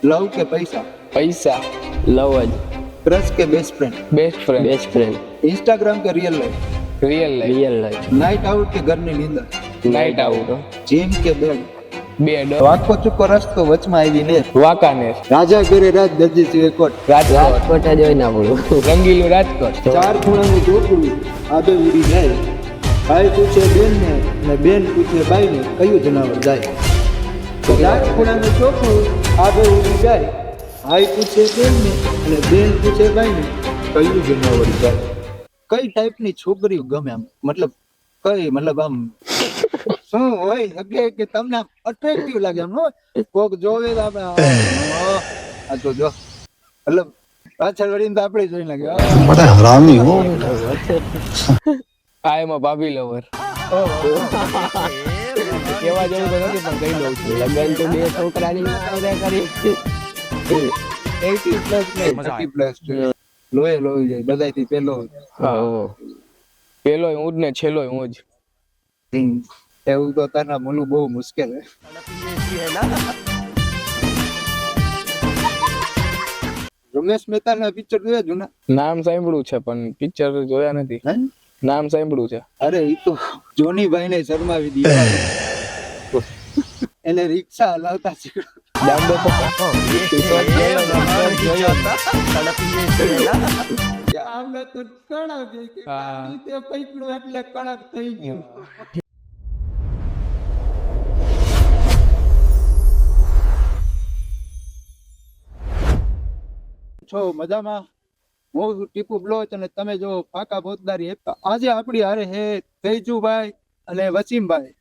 લવ કે પૈસા? પૈસા. લવ જ. ક્રશ કે best friend? Best friend. Best friend. Instagram કે real life? Real life. Real life. Night out કે ઘરની નીંદર? Night out. જીમ કે બેડ? બેડ. વાંકો ચૂકો રસ્તો વચમાં આવી ને? વાંકાનેર. રાજા ઘરે રાજ દરજી સિવે કોટ? રાજકોટ. રાજકોટ જ હોય ના બોલું. રંગીલું રાજકોટ. ચાર ખૂણાનું ચોપડું આબે ઉડી જાય. ભાઈ પૂછે બેન ને અને બેન પૂછે ભાઈ ને, કયું જનાવર જાય? ચાર ખૂણાનું ચોપડું આબે ઉડી જાય. ભાઈ પૂછે બેન ને અને બેન પૂછે ભાઈ ને, કયું જનાવર જાય? કઈ ટાઈપની છોકરીઓ ગમે આમ, મતલબ કઈ, મતલબ આમ શું હોય શકે કે તમને આમ અટ્રેક્ટિવ લાગે આમ? નો કોક જોવે તો આપણે આ તો જો, મતલબ પાછળ વળીને તો આપણે જોઈ લાગે बड़ा हरामी हो આ એમાં ભાભી લવર. કેવા જેવું તો નથી પણ કહી દઉં છું. લગન તો બે છોકરાની મારે કરી. 80 પ્લસ ને 30 પ્લસ લોહી લોહી જાય બધાયથી પેલો. હા. પેલોય હું જ ને છેલ્લોય હું જ. એવું તો તારા બોલવું બહુ મુશ્કેલ છે. રમેશ મહેતાના પિક્ચર જોયા જૂના? નામ સાંભળ્યું છે પણ પિક્ચર જોયા નથી. હે? નામ સાંભળ્યું છે. અરે ઈ તો જોનીભાઈ ને શરમાવી દીધા. એને રિક્ષા હલાવતા શીખવાડ્યું. ડાંડો પકડો. કે આમને તો કણક છે કે હા. તે પકડ્યું એટલે કણક થઈ ગયો. છો મજામાં? હું છું ટીપુ બ્લોચ અને તમે જો પાકા પોતદારી એપ. આજે આપણી હારે હે તેજુભાઈ અને વસીમભાઈ,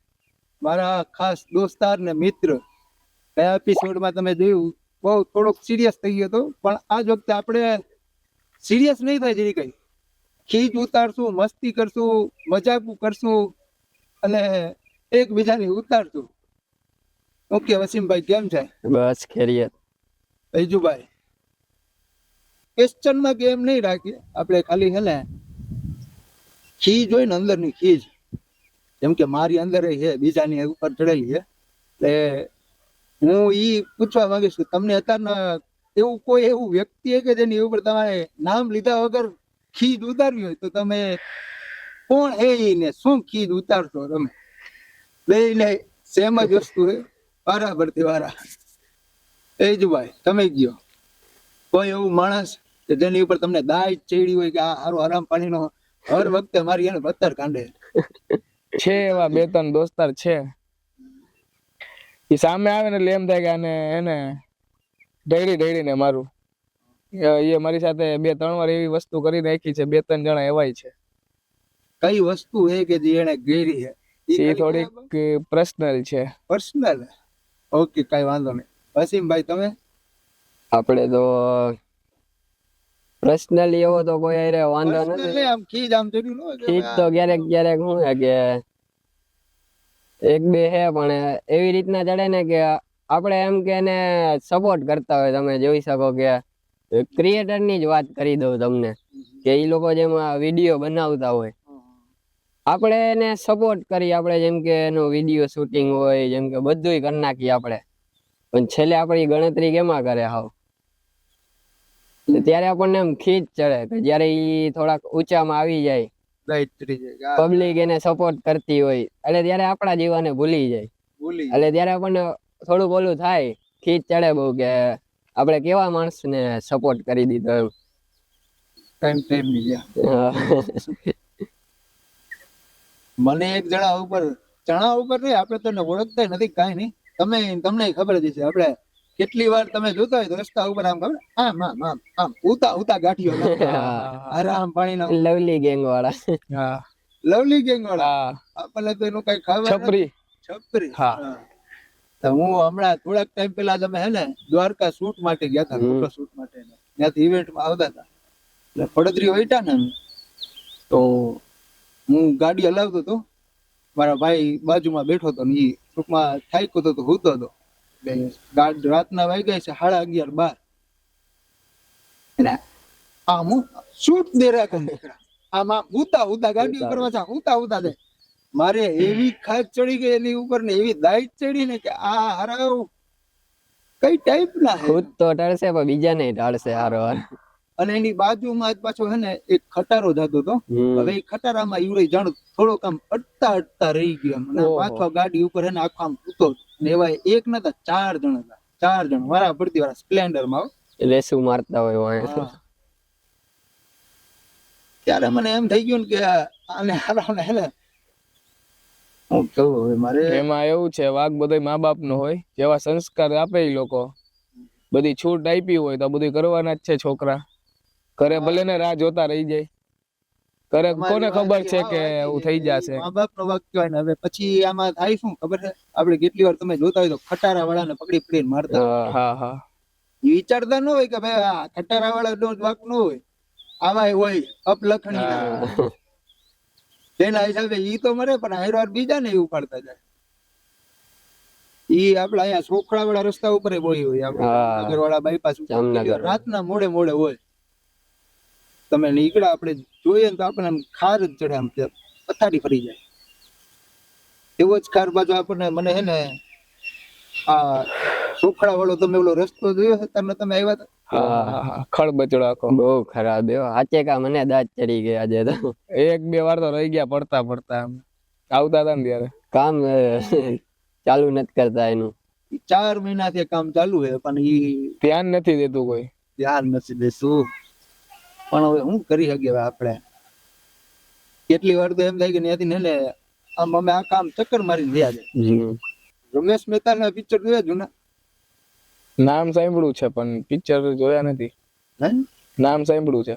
મારા ખાસ દોસ્તાર ને મિત્ર. ગયા એપિસોડમાં તમે જોયું બહુ થોડોક સિરિયસ થઈ ગયો હતો, પણ આજ વખતે આપણે સિરિયસ નહીં થાય જરી કઈ. ખીજ ઉતારશું, મસ્તી કરશું, મજાક કરશું અને એકબીજાની ઉતારશું. ઓકે વસીમભાઈ કેમ છે? બસ ખેરિયત. તેજુભાઈ ક્વેશ્ચનમાં ગેમ નહીં રાખીએ આપણે, ખાલી હે ને ખીજ હોય ને અંદરની ખીજ, જેમ કે મારી અંદર છે, બીજાની ઉપર ચડેલી છે, એટલે હું ઈ પૂછવા માંગીશ કે તમને અત્યારના એવું કોઈ એવું વ્યક્તિ છે કે જેની ઉપર તમારે નામ લીધા વગર ખીજ ઉતારવી હોય તો તમે કોણ હે ઈ ને શું ખીજ ઉતારશો તમે? બેયને સેમ જ વસ્તુ છે, બરાબરથી વારા. તેજુભાઈ તમે ગયો કોઈ એવું માણસ કે જેની ઉપર તમને દાય ચડી હોય કે આ હારો આરામ પાણીનો હર વખતે મારી એને પથ્થર કાંડે? છે એવા બે ત્રણ દોસ્તાર છે. એ સામે આવે ને એટલે એમ થાય કે આને એને ઢળી ને મારું. એ મારી સાથે 2-3 વાર એવી વસ્તુ કરી નાખી છે. 2-3 જણા એવાય છે. કઈ વસ્તુ છે કે જે એને ઘેરી છે? એ થોડીક પર્સનલ છે. પર્સનલ? ઓકે કઈ વાંધો નહીં. વસીમભાઈ તમે? આપણે તો પર્સનલી એવો તો કોઈ હારે વાંધો Personal નથી. નહીં, આમ ખીજ આમ ચડ્યું ન હોય કે ઠીક તો ક્યારેક ક્યારેક શું છે કે એક બે હે, પણ એવી રીતના ચડે ને કે આપણે એમ કે એને સપોર્ટ કરતા હોય. તમે જોઈ શકો કે ક્રિએટર ની જ વાત કરી દઉં તમને, કે એ લોકો જેમાં વિડીયો બનાવતા હોય, આપણે એને સપોર્ટ કરી. આપણે જેમ કે એનું વિડીયો શૂટિંગ હોય, જેમ કે બધુંય કરી નાખીએ આપણે, પણ છેલ્લે આપણી ગણતરી કેમાં કરે હાવ? ત્યારે આપણને એમ ખીજ ચડે કે જ્યારે ઈ થોડાક ઊંચામાં આવી જાય, દાય ચડી જાય કે આ પબ્લિક એને સપોર્ટ કરતી હોય, એટલે ત્યારે આપણા જીવાને ભૂલી જાય. ભૂલી એટલે ત્યારે આપણને થોડુંક ઓલું થાય, ખીજ ચડે બહુ કે આપણે કેવા માણસને સપોર્ટ કરી દીધો એમ. ટાઈમ ની ગયા. મને એક જણા ઉપર નહીં, આપણે તને ઓળખતા નથી કાંઈ નહીં. તમને ખબર જ છે. આપણે કેટલી વાર તમે જોતા હોય તો રસ્તા ઉપર આમ ખબર આમ આમ આમ આમ ઉતા ગાંઠીઓ આરામ પાણીના લવલી ગેંગ વાળા. હા. લવલી ગેંગ વાળા. હા. આપણને તો એનું કઈ ખબર નથી. છપરી. છપરી. હા. તો હું હમણાં થોડાક ટાઈમ પહેલા તમે હે ને દ્વારકા શૂટ માટે ગયા હતા, ફોટો શૂટ માટે. ત્યાંથી ઇવેન્ટમાં આવતા હતા, એટલે પડદરી વહીટા ને તો હું ગાડી હલાવતો હતો, મારા ભાઈ બાજુમાં બેઠો હતો ને એ ટૂંકમાં થાક્યો હતો તો હૂતો હતો. એટલે રાતના વાગ્યા છે 11:30-12. એટલે આમ હું શૂટ દે રાખે આમ આમ ઉતા ગાડી ઉપર ઉતા દે. મારે એવી ખાસ ચડી ગઈ એની ઉપર ને એવી દાઈટ ચડી ને કે આ હરાવ કઈ ટાઈપ ના હે ખુદ તો ટાળશે પણ બીજાને ટાળશે હારો હાર. અને એની બાજુમાં જ પાછો હે ને એક ખટારો જતો હતો. હવે એ ખટારામાં ઈવડે જાણ થોડોક આમ અટતા રહી ગયો એમ. અને ઓહો. પાછો ગાડી ઉપર હે ને આખો આમ સૂતો હતો. ને એવા એક નતા 4 જણ હતા. 4 જણ વારા પડતી વાળા સ્પ્લેન્ડર માં રેસુ મારતા હોય વાંહે. ત્યારે મને એમ થઈ ગયું ને કે આને હારાને હે ને હું કહું હવે મારે એમાં એવું છે વાઘ બધો મા બાપ નો હોય, જેવા સંસ્કાર આપે ઈ લોકો, બધી છૂટ આપી હોય તો બધું કરવાના જ છે છોકરા. ઘરે ભલે ને રાહ જોતા રહી જાય, ઘરે કોને ખબર છે કે એવું થઈ જશે. મા બાપ નો વાક કહેવાય ને. હવે પછી આમાં થાય શું ખબર છે, આપણે કેટલી વાર તમે જોતા હોય તો ખટારા વાળાને પકડીને મારતા હોય. હા હા ઈ વિચારતા ન હોય કે ભાઈ આ ખટારા વાળા નો વાક ન હોય, આવા હોય અપલખણી હા. તેના હિસાબે ઈ તો મરે પણ હારવાર બીજા ને ઉપાડતા જાય. ઈ આપડા અહીંયા સોખડા વાળા રસ્તા ઉપર બોલી હોય, હા. આપણે નગર વાળા બાયપાસ જામનગર. રાતના મોડે હોય. તમે નીકળ્યા આપણે જોઈએ ને તો આપણને આમ ખાર જ ચડે, આમ પથારી ફરી જાય. એવો જ ખાર બાજુ આપણને મને હે ને આ સોખડા વાળો તમે ઓલો રસ્તો જોયો છે તમે આવ્યા હતા? હા ખળબચડો આખો. બહુ ખરાબ એવો હાચે કા મને દાંત ચડી ગયા આજે તો. એક બે વાર તો રહી ગયા પડતા આમ આવતા હતા ને ત્યારે. કામ ચાલુ નથી કરતા એનું. 4 મહિનાથી કામ ચાલુ છે પણ ઈ ધ્યાન નથી દેતું કોઈ. ધ્યાન નથી દેતું. પણ હવે શું કરી શકીએ હવે આપણે? કેટલી વાર તો એમ થાય કે ત્યાંથી ને આમ અમે આ કામ ચક્કર મારીને રહ્યા છે. રમેશ મહેતા ના પિક્ચર જોયા જૂના? નામ સાંભળ્યું છે પણ પિક્ચર જોયા નથી. હે? નામ સાંભળ્યું છે.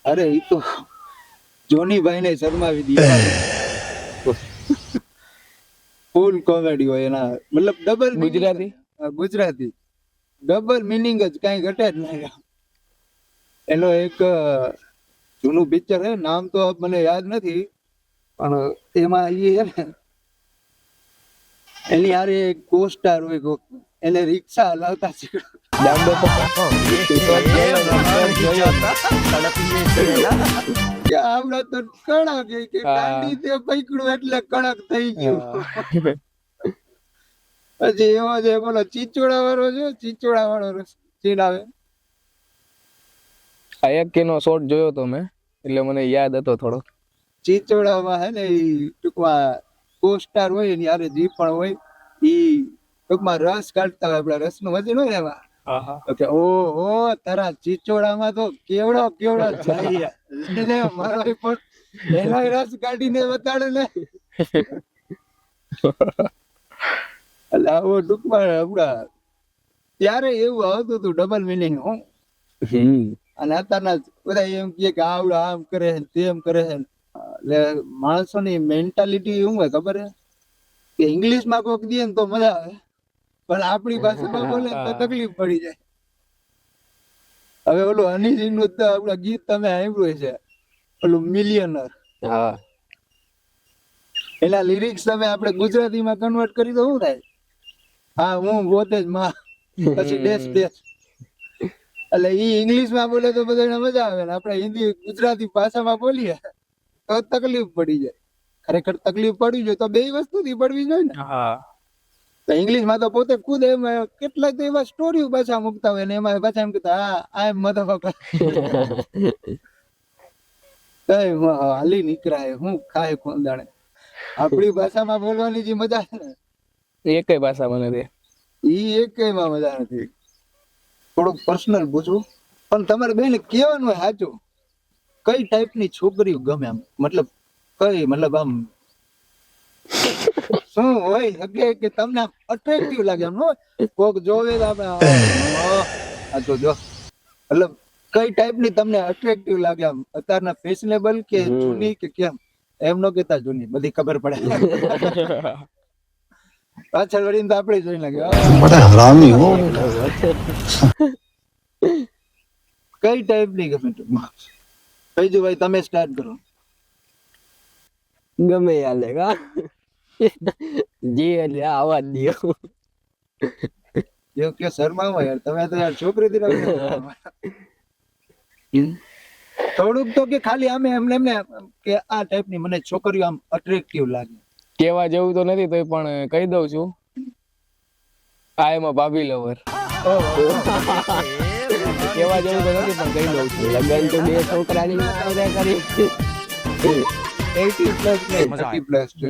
અરે ઈ તો જોનીભાઈ ને શરમાવી દીધા. ફૂલ કોમેડી હોય એના, મતલબ double Gujarati? Gujarati double meaning જ કઈ ઘટે જ નહીં. એનો એક જૂનું પિક્ચર હે, નામ તો મને યાદ નથી, પણ એમાં ઈ હે ને એની હારે એક કોસ્ટાર હોય કોક, એને રિક્ષા હલાવતા શીખવાડે કે આવડા તો કણક કે ગાડી તે પકડ્યું એટલે કણક થઈ ગયું. પછી એવો જે બોલો ચીચોડા વાળો છે, ચીચોડા વાળો સીન આવે. આ એક કેનો શોટ જોયો તો મેં, એટલે મને યાદ હતો થોડો. ચીચોડામાં હે ને ઈ ટૂંકમાં કોસ્ટાર હોય એની હારે જી પણ હોય, ઈ ટૂંકમાં રસ કાઢતા હોય, આપડા રસ નું વજન હોય ને એમાં. કે ઓહો તારા ચીચોડામાં તો કેવડો જાય એટલે મારો પણ એનો રસ કાઢીને બતાડે ને. એટલે આવો ટૂંકમાં આપડા ત્યારે એવું આવતું હતું ડબલ મિનિંગ. હું અને અત્યારના બધા એમ કે આવડા આમ કરે છે તેમ કરે છે. એટલે માણસોની મેન્ટાલિટી શું હોય ખબર હે કે ઇંગ્લિશ માં કોક દે ને તો મજા આવે, પણ આપણી ભાષામાં બોલે તો તકલીફ પડી જાય. હવે ઓલું હનીસિંહ નું આપડા ગીત તમે સાંભળ્યું છે, ઓલું મિલિયનર. હા. એના લિરિક્સ તમે આપણે ગુજરાતીમાં કન્વર્ટ કરી તો શું થાય? હા હું પોતે જ માં પછી દેશ. એટલે ઈ ઇંગ્લિશ માં બોલે તો બધાને મજા આવે ને આપણે હિન્દી ગુજરાતી ભાષામાં બોલીએ તો તકલીફ પડી જાય. ખરેખર તકલીફ પડવી જોઈએ તો બે વસ્તુથી પડવી જોઈએ ને. તો ઇંગ્લિશ માં તો પોતે ખુદ એમ કેટલાક તો એવા સ્ટોરીઓ પાછા મૂકતા હોય ને એમાં પાછા એમ કહેતા હા આ મધરફકર કઈ હાલી નીકળાય હું ખાય ખોંદાણે. આપણી ભાષામાં બોલવાની જે મજા છે ને એકેય ભાષામાં નથી. ઈ એકેયમાં મજા નથી. થોડુંક પર્સનલ પૂછવું, પણ તમારે બેન કેવાનું હોય સાચું, કઈ ટાઈપની છોકરીઓ ગમે? આમ મતલબ કઈ મતલબ આમ શું હોય શકે કે તમને અટ્રેક્ટિવ લાગે? આમ કોક જોવે તો આપણે આ તો જો મતલબ કઈ ટાઈપની તમને અટ્રેક્ટિવ લાગે? આમ અત્યારના ફેશનેબલ કે જૂની કે કેમ? એમ નો કેતા જૂની, બધી ખબર પડે. પાછળ વળીને તો આપણે જોઈ લાગે હરામી હો. કઈ ટાઈપની ગમે ટૂંકમાં? ભાઈ તમે સ્ટાર્ટ કરો. ગમે હાલે કા જી એટલે આવાજ દિયો. એવું કે શર્માવો યાર, તમે તો યાર છોકરી થી થોડુંક તો કે ખાલી આમે એમને કે આ ટાઈપની મને છોકરીઓ આમ અટ્રેક્ટિવ લાગે. કેવા જેવું તો નથી તોય પણ કહી દઉં છું. આઈ એમ અ ભાભી લવર કેવા જેવું તો નથી પણ કહી દઉં છું લગન તો બે છોકરાની મારે કરી 80+ ને 30+ છે.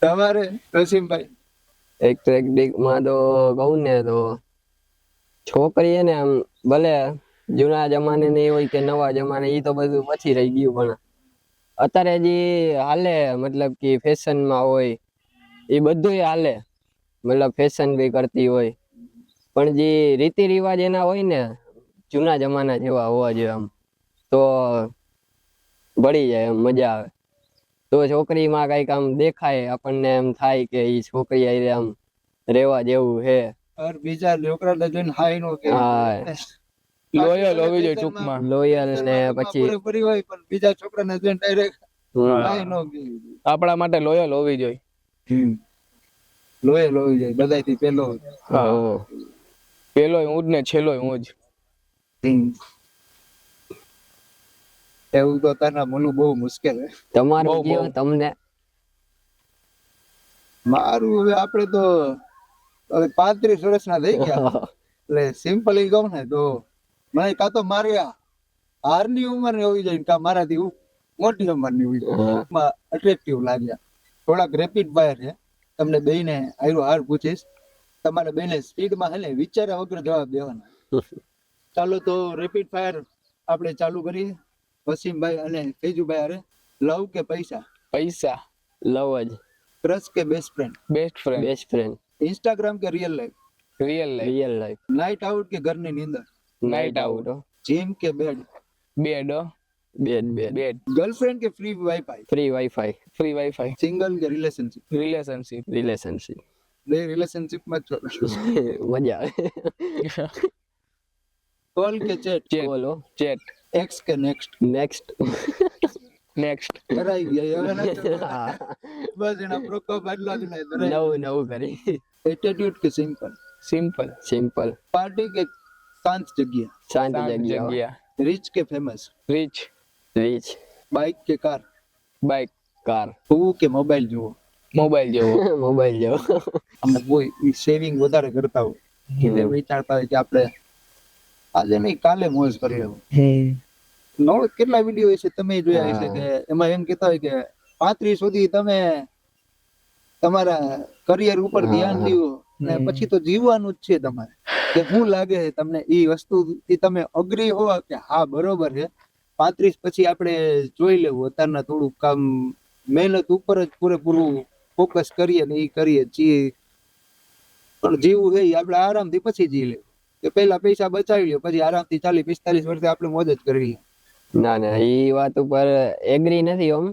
તમારે રસીમભાઈ? એટ્રેક્ટિવ માં તો કહું ને તો છોકરી ને આમ ભલે જૂના જમાને ની હોય કે નવા જમાને ઈ તો બધું પછી રહી ગયું પણ અત્યારે જે હાલે મતલબ કે ફેશન માં હોય એ બધું હાલે મતલબ ફેશન બી કરતી હોય પણ જે રીતિ રિવાજ એના હોય ને જૂના જમાના જેવા હોવા જોઈએ આમ તો ભળી જાય એમ મજા આવે તો છોકરીમાં કઈક આમ દેખાય આપણને એમ થાય કે ઈ છોકરી આઈ આમ રેવા જેવું હે और બીજા છોકરાને જોઈને હાય નો કે હા લોયલ હોવી જોઈએ ટૂંકમાં લોયલ ને પછી પૂરેપૂરી હોય પણ બીજા છોકરાને જોઈને ડાયરેક્ટ હાય નો કે. આપણા માટે લોયલ હોવી જોઈએ. લોયલ હોવી જોઈએ બધાયથી પેલો. હા પેલોય હું જ ને છેલ્લોય હું જ. એવું તો તારા મનું બહુ મુશ્કેલ હે. તમારું બહુ, કયો બહુ. તમને મારું હવે આપણે તો હવે 35 વર્ષના થઈ ગયા એટલે સિમ્પલી કહું ને તો મને કાં તો મારી હારની ઉંમર હોવી જોઈએ કાં મારાથી મોટી ઉંમરની હોવી જોઈએ અટ્રેક્ટિવ લાગ્યા. થોડાક રેપિડ ફાયર છે તમને બેયને હાર પૂછીશ તમારે બેને સ્પીડમાં હે ને વિચાર્યા વગર જવાબ દેવાના. ચાલો તો રેપિડ ફાયર આપણે ચાલુ કરીએ. વસીમભાઈ અને તેજુભાઈ અરે લવ કે પૈસા? પૈસા. લવ જ ક્રશ કે best friend? Best friend. Best friend Instagram કે real life? Real life. Real life night out કે ઘરની નીંદર? Night out. જીમ કે bed? Bed. Bed bed bed. Girlfriend કે free wifi? Free wifi free wifi. Single કે relationship? Relationship. રિલેશનશિપ બે રિલેશનશિપમાં જ છો. મજા આવે કોલ કે ચેટ? બોલો ચેટ. એક્સ કે નેક્સ્ટ? Next next. કરાઈ ગયા હવે નથી. બસ એના પ્રકોપ આટલા જ નહીં. નવું નવું કરી એટીટ્યુડ કે સિમ્પલ? સિમ્પલ. સિમ્પલ પાર્ટી કે શાંત જગ્યા? શાંત જગ્યા જગ્યા. રીચ કે ફેમસ? રીચ. રીચ બાઇક કે કાર? બાઇક. કાર હું કે મોબાઈલ જોવો? મોબાઈલ જેવો. મોબાઈલ જેવો અમે કોઈ સેવિંગ વધારે કરતા હોય એટલે વિચારતા હોય કે આપણે આજે નહીં કાલે મોજ કરી લેવું. કેટલા વિડીયો છે તમે જોયા હશે કે એમાં એમ કહેતા હોય કે 35 સુધી તમે તમારા કરિયર ઉપર ધ્યાન દો ને પછી તો જીવવાનું જ છે તમારે. કે શું લાગે છે તમને એ વસ્તુથી તમે અગ્રી હોવા કે હા બરોબર છે 35 પછી આપણે જોઈ લેવું અત્યારના થોડુંક કામ મહેનત ઉપર જ પૂરેપૂરું ફોકસ કરીએ ને એ કરીએ પણ જીવવું છે આપણે આરામથી પછી જી લેવું કે પહેલા પૈસા બચાવી લ્યો પછી આરામથી 40-45 વર્ષે આપણે મોજ જ કરવી. ના ના એ વાત ઉપર એગ્રી નથી આમ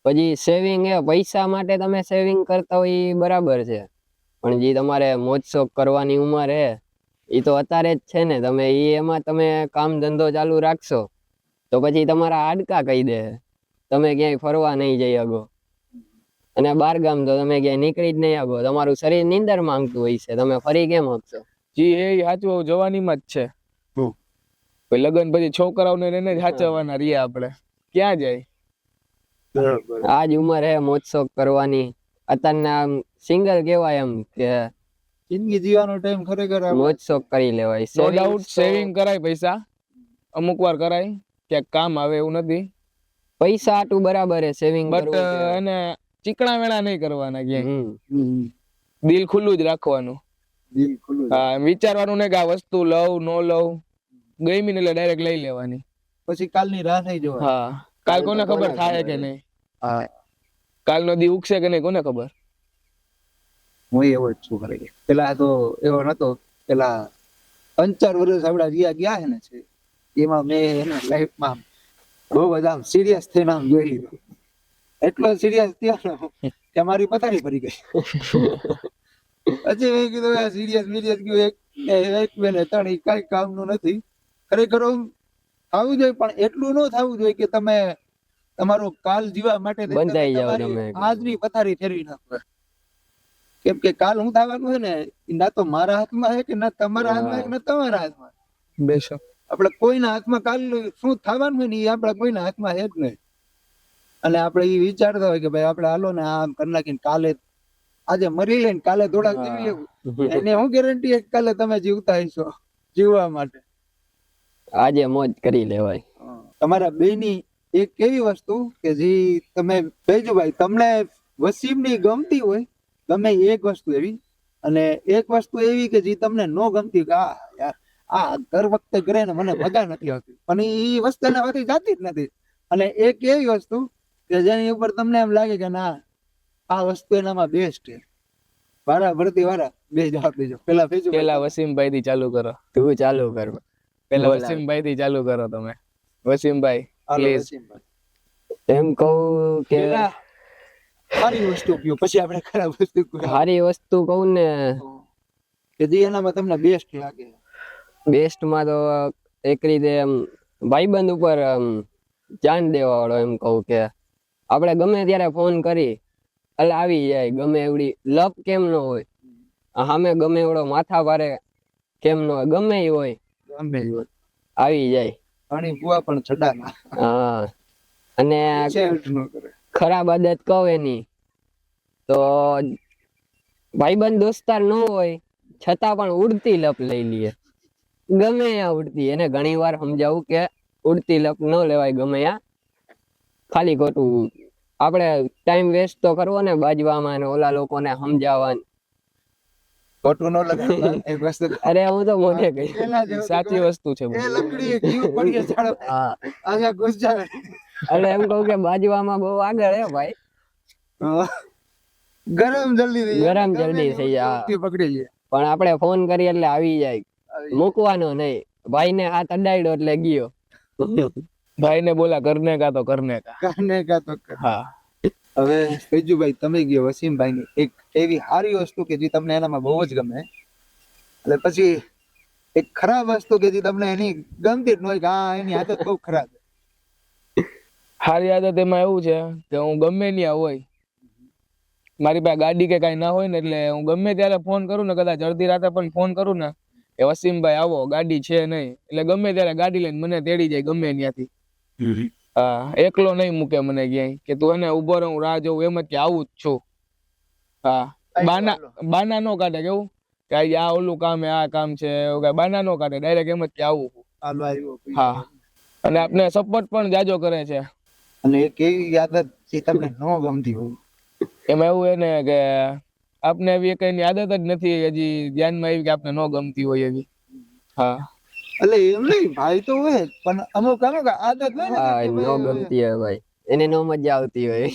પછી સેવિંગ એ પૈસા માટે તમે સેવિંગ કરતા હોય ઈ બરાબર છે પણ જે તમારે મોજ શોખ કરવાની ઉંમર હે એ તો અત્યારે જ છે ને તમે એમાં તમે કામ ધંધો ચાલુ રાખશો તો પછી તમારા હાડકા કહી દે તમે ક્યાંય ફરવા નહીં જઈ શકો અને બાર ગામ તો તમે ક્યાંય નીકળી જ નહીં શકો તમારું શરીર નીંદર માંગતું હોય છે તમે ફરી કેમ શકશો? જી એ સાચું જવાનીમાં જ છે. લગ્ન પછી છોકરાઓને એને જ સાચવવાના રહીએ આપણે ક્યાં જાય. આ જ ઉંમર હે મોજ શોખ કરવાની અત્યારના સિંગલ કેવાય એમ કે જિંદગી જીવવાનો ટાઈમ ખરેખર મોજ શોખ કરી લેવાય. નો ડાઉટ સેવિંગ કરાય પૈસા અમુક વાર કરાય ક્યાંક કામ આવે એવું નથી પૈસા આટલું બરાબર હે સેવિંગ બટ એને ચીકણા વેણા નહીં કરવાના ક્યાંય. દિલ ખુલ્લું જ રાખવાનું. દિલ ખુલ્લું હા વિચારવાનું ને કે આ વસ્તુ લઉં નો લઉં ગમી ને એટલે ડાયરેક્ટ લઈ લેવાની. પછી કાલની રાહ નહીં જોવાની. હા કાલ કોને ખબર થાય કે નહીં કાલનો દી ઉગશે કે નહીં કોને ખબર. હું એવો જ છું ખરેખર. પેલા તો એવો નતો પેલા 5-4 વર્ષ આપડા ગયા છે ને છે એમાં મેં એના લાઈફમાં બહુ બધા સિરિયસ થઈને આમ જોઈ લીધું. એટલો સિરિયસ થયો ને કે મારી પથારી ફરી ગઈ. પછી મેં કીધું આ સિરિયસ ગયું એક બે ને ત્રણ કઈ કામનું નથી. ખરેખર થવું જોઈએ પણ એટલું ન થવું જોઈએ કે તમે તમારો કાલ જીવા માટે બંધાઈ જાવ તમે. આજની પથારી ફેરવી નાખો. કેમ કે કાલ હું થવાનું છે ને ના તો મારા હાથમાં છે કે ના તમારા હાથમાં છે કે ના તમારા હાથમાં. બેશક આપણે કોઈના હાથમાં કાલ શું થવાનું હોય ને એ આપણા કોઈના હાથમાં છે જ નહીં. અને આપણે એ વિચારતા હોય કે ભાઈ આપણે હાલો ને આમ કરી નાખીને કાલે આજે મરી લઈને કાલે થોડાક જીવી લેવું એને હું ગેરંટી કાલે તમે જીવતા હશો જીવવા માટે. આજે મોજ કરી લેવાય. તમારા બેની એક એવી વસ્તુ કે જે તમે બેજુભાઈ તમને વસીમની ગમતી હોય ગમે એક વસ્તુ એવી, અને એક વસ્તુ એવી કે જે તમને ન ગમતી કે આ યાર આ દર વખતે કરે ને મને મજા નથી આવતી, અને એ વસ્તુ એના માંથી જાતી જ નથી. અને એક એવી વસ્તુ કે જેની ઉપર તમને એમ લાગે કે ના આ વસ્તુ એનામાં બેસ્ટ છે. વારા ભરતી વારા બે જવાબ દેજો. પેલા પેલા વસીમભાઈ થી ચાલુ કરો. તું ચાલુ કર. પેલા બોલ. વસીમભાઈ થી ચાલુ કરો તમે. વસીમભાઈ પ્લીઝ. એમ કહું કે પેલા સારી વસ્તુ કયો, પછી આપણે ખરાબ વસ્તુ કયો. સારી વસ્તુ કહું ને, કે જે એનામાં તમને બેસ્ટ લાગે. બેસ્ટમાં તો એક રીતે એમ ભાઈબંધ ઉપર ધ્યાન દેવા વાળો એમ કહું કે આપણે ગમે ત્યારે ફોન કરી એટલે આવી જાય. ગમે એવડી લપ કેમ ન હોય, સામે ગમે એવડો માથા ભારે કેમ ન હોય, ગમે એ હોય ગમે એ હોય. આવી જાય. પાણી કુવા પણ ચડાના હા. અને સેલ્ટ ન કરે. ખરાબ આદત કહું એની તો ભાઈબંધ દોસ્તાર ન હોય છતાં પણ ઉડતી લપ લઈ લઈએ. ગમે ત્યાં ઉડતી. એને ઘણી વાર સમજાવું કે ઉડતી લપ ન લેવાય ગમે ત્યાં. ખાલી ખોટું આપણે ટાઈમ વેસ્ટ તો કરવો ને બાજવામાં ને ઓલા લોકોને સમજાવવાનું. ખોટું ન લગાડતા એક વસ્તુ. અરે હું તો મોઢે કહી. પેલા જેવું સાચી વસ્તુ છે. એ લકડી ઘી પડીએ ઝાડ હા. આગળ ઘુસ જાય. એટલે એમ કહું કે બાજવામાં બહુ આગળ હે ભાઈ. ગરમ જલ્દી થઈ જાય. ગરમ જલ્દી થઈ જાય. ગરમ પકડી જાય. પણ આપણે ફોન કરીએ એટલે આવી જાય. મૂકવાનો નહીં. ભાઈને હાથ અડાડ્યો એટલે ગયો. ભાઈ ને બોલા કરને કા તો કરને કા. કાને કા તો કર. હા. હવે ફૈજુભાઈ તમે ગયો વસીમભાઈ ની એક એવી સારી વસ્તુ કે જે તમને એનામાં બહુ જ ગમે, એટલે પછી એક ખરાબ વસ્તુ કે જે તમને એની ગમતી જ ન હોય કે હા એની આદત બહુ ખરાબ. સારી આદત એમાં એવું છે કે હું ગમે ત્યાં હોય, મારી પાસે ગાડી કે કઈ ના હોય ને એટલે હું ગમે ત્યારે ફોન કરું ને, કદાચ અડધી રાતે પણ ફોન કરું ને કે વસીમભાઈ આવો, ગાડી છે નહીં, એટલે ગમે ત્યારે ગાડી લઈને મને તેડી જાય ગમે ત્યાંથી. હા, એકલો નહીં મૂકે મને ક્યાંય કે તું એને ઉભો રહો, હું રાહ જોઉં, એમ જ કે આવું જ છું. હા, બાના નો કાઢે, કેવું કે આ ઓલું કામ હે, આ કામ છે, એવું કઈ બાના નો કાઢે, ડાયરેક્ટ એમ જ કે આવું. હા, અને આપણે સપોર્ટ પણ જાજો કરે છે. અને એક એવી આદત જે તમને ન ગમતી હોય, એમાં એવું હે ને કે આપને એવી કઈ આદત જ નથી હજી ધ્યાનમાં આવી કે આપને ન ગમતી હોય એવી. હા, એટલે એમ નહીં, ભાઈ તો હોય જ, પણ અમુક આદત હા, નો ગમતી હોય ભાઈ, એને નો મજા આવતી હોય.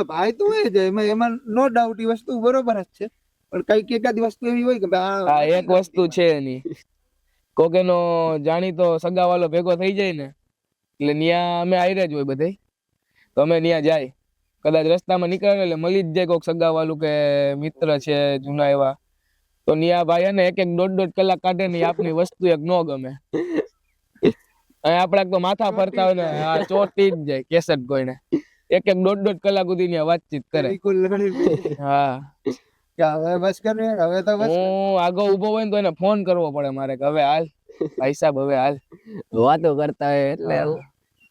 ભાઈ તો હોય જ, એમાં નો ડાઉટ એ વસ્તુ બરોબર જ છે, પણ કઈક એકાદી વસ્તુ એવી હોય કે હા, એક વસ્તુ છે એની, કોક એનો જાણીતો સગાવાલો ભેગો થઈ જાય ને એટલે ન્યા અમે આયરે જ હોય બધે, તો અમે ન્યા જાય, કદાચ રસ્તામાં નીકળે એટલે મળી જ જાય કોક સગાવાલું કે મિત્ર છે જૂના એવા, તો ન્યા ભાઈ એને એક એક દોઢ કલાક કાઢે ને આપની વસ્તુ એક ન ગમે, આપડા તો માથા ફરતા હોય ને ચોટી જ જાય કેસેટ કોઈને, એક દોઢ કલાક સુધી ન્યા વાતચીત કરે. હા, હવે બસ કર, હવે તો બસ. હું આગળ ઉભો હોય ને તો એને ફોન કરવો પડે મારે કે હવે હાલ ભાઈ સાહેબ, હવે હાલ. વાતો કરતા હોય એટલે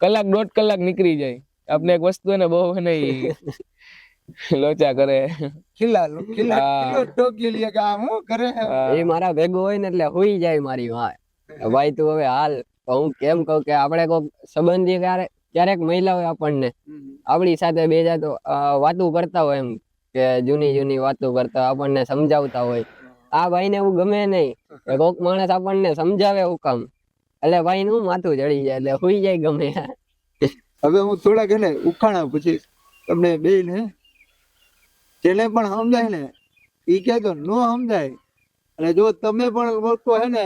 કલાક દોઢ કલાક નીકળી જાય. આપણે એક વસ્તુ એને બહુ નહીં લોચા કરે. એ મારા ભેગો હોય ને એટલે હુઈ જાય મારી માં, ભાઈ તું હવે હાલ. હું કેમ કહું કે આપણે કોઈક સંબંધી ક્યારેક મહિલા હોય આપણને આપણી સાથે બે જાતો વાતો કરતા હોય, એમ કે જૂની વાતો કરતા આપણને સમજાવતા હોય, આ ભાઈ ને એવું ગમે નહીં કે કોક માણસ આપણને સમજાવે એવું કામ, એટલે ભાઈ નું માથું ચડી જાય એટલે હુઈ જાય ગમે. હવે હું થોડાક એને ઉખાણા પછી તમને બે ને જેને પણ સમજાય ને એ કહેતો ન સમજાય, અને જો તમે પણ વસ્તુ હે ને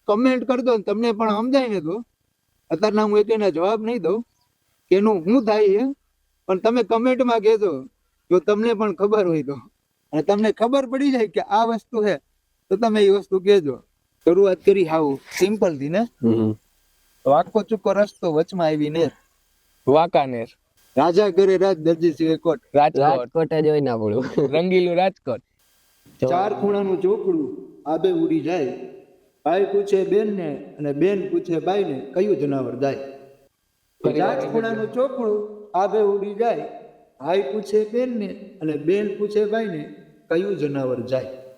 કમેન્ટ કરતો ને તમને પણ સમજાય ને, તો અત્યારના હું એક એના જવાબ નહીં દઉં કે એનું શું થાય છે, પણ તમે કમેન્ટમાં કહેજો જો તમને પણ ખબર હોય તો, અને તમને ખબર પડી જાય કે આ વસ્તુ છે તો તમે એ વસ્તુ કહેજો. શરૂઆત કરી હાવ સિમ્પલ થી ને, વાંકો ચૂકો રસ્તો વચમાં આવી નેર, વાંકાનેર, રાજા કરે રાજ દરજી સિવાય કોટ, રાજકોટ જ હોય ના પડું, રંગીલું રાજકોટ. ચાર ખૂણાનું ચોકડું આબે ઉડી જાય, ભાઈ પૂછે બેન ને અને બેન પૂછે ભાઈ ને કયું જનાવર જાય. ચાર ખૂણાનું ચોકડું આબે ઉડી જાય, ભાઈ પૂછે બેનને અને બેન પૂછે ભાઈને કયું જનાવર જાય.